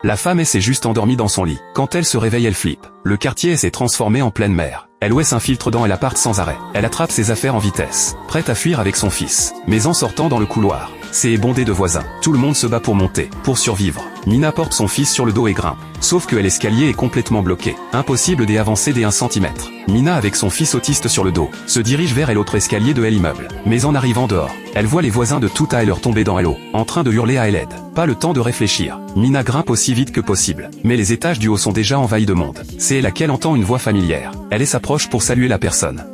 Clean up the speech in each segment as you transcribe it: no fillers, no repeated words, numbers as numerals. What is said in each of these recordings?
La femme s'est juste endormie dans son lit. Quand elle se réveille, elle flippe. Le quartier s'est transformé en pleine mer. Elle s'infiltre dans l'appart sans arrêt. Elle attrape ses affaires en vitesse, prête à fuir avec son fils. Mais en sortant dans le couloir, c'est bondé de voisins. Tout le monde se bat pour monter, pour survivre. Mina porte son fils sur le dos et grimpe. Sauf que l'escalier est complètement bloqué. Impossible d'y avancer d'1 centimètre. Mina, avec son fils autiste sur le dos, se dirige vers l'autre escalier de l'immeuble. Mais en arrivant dehors, elle voit les voisins de tout à l'heure tomber dans l'eau, en train de hurler à l'aide. Pas le temps de réfléchir. Mina grimpe aussi vite que possible. Mais les étages du haut sont déjà envahis de monde. C'est là qu'elle entend une voix familière. Elle s'approche pour saluer la personne.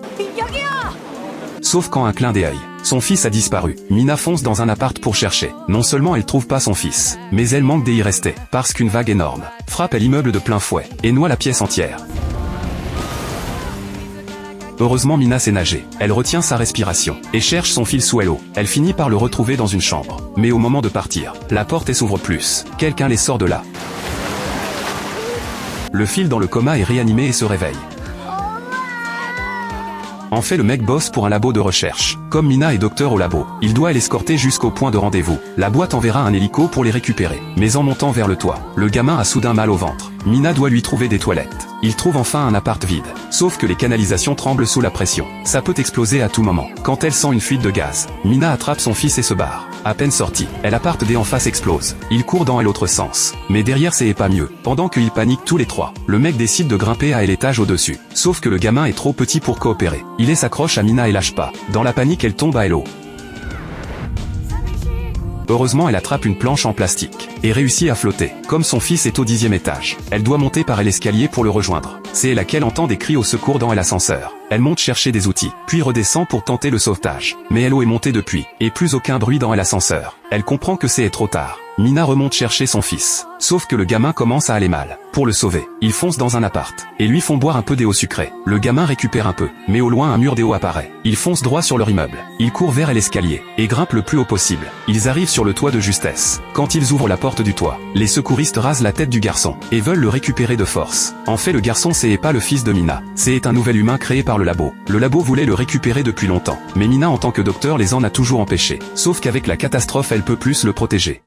Sauf qu'en un clin d'œil, son fils a disparu. Mina fonce dans un appart pour chercher. Non seulement elle trouve pas son fils, mais elle manque d'y rester, parce qu'une vague énorme frappe l'immeuble de plein fouet, et noie la pièce entière. Heureusement Mina sait nager. Elle retient sa respiration, et cherche son fil sous l'eau. Elle finit par le retrouver dans une chambre. Mais au moment de partir, la porte s'ouvre plus. Quelqu'un les sort de là. Le fil dans le coma est réanimé et se réveille. En fait, le mec bosse pour un labo de recherche. Comme Mina est docteur au labo, il doit l'escorter jusqu'au point de rendez-vous. La boîte enverra un hélico pour les récupérer. Mais en montant vers le toit, le gamin a soudain mal au ventre. Mina doit lui trouver des toilettes. Il trouve enfin un appart vide. Sauf que les canalisations tremblent sous la pression. Ça peut exploser à tout moment. Quand elle sent une fuite de gaz, Mina attrape son fils et se barre. À peine sorti, l'appart en face explose. Il court dans l'autre sens. Mais derrière c'est pas mieux. Pendant qu'ils paniquent tous les trois, le mec décide de grimper à l'étage au-dessus. Sauf que le gamin est trop petit pour coopérer. Il s'accroche à Mina et lâche pas. Dans la panique, elle tombe à l'eau. Heureusement, elle attrape une planche en plastique et réussit à flotter. Comme son fils est au 10e étage, elle doit monter par l'escalier pour le rejoindre. C'est là qu'elle entend des cris au secours dans l'ascenseur. Elle monte chercher des outils, puis redescend pour tenter le sauvetage. Mais elle est montée depuis, et plus aucun bruit dans l'ascenseur. Elle comprend que c'est trop tard. Mina remonte chercher son fils. Sauf que le gamin commence à aller mal. Pour le sauver, ils foncent dans un appart, et lui font boire un peu d'eau sucrée. Le gamin récupère un peu, mais au loin un mur d'eau apparaît. Ils foncent droit sur leur immeuble. Ils courent vers l'escalier, et grimpent le plus haut possible. Ils arrivent sur le toit de justesse. Quand ils ouvrent la porte du toit, les secouristes rasent la tête du garçon, et veulent le récupérer de force. En fait, le garçon c'est pas le fils de Mina. C'est un nouvel humain créé par le labo. Le labo voulait le récupérer depuis longtemps. Mais Mina en tant que docteur les en a toujours empêchés. Sauf qu'avec la catastrophe elle peut plus le protéger.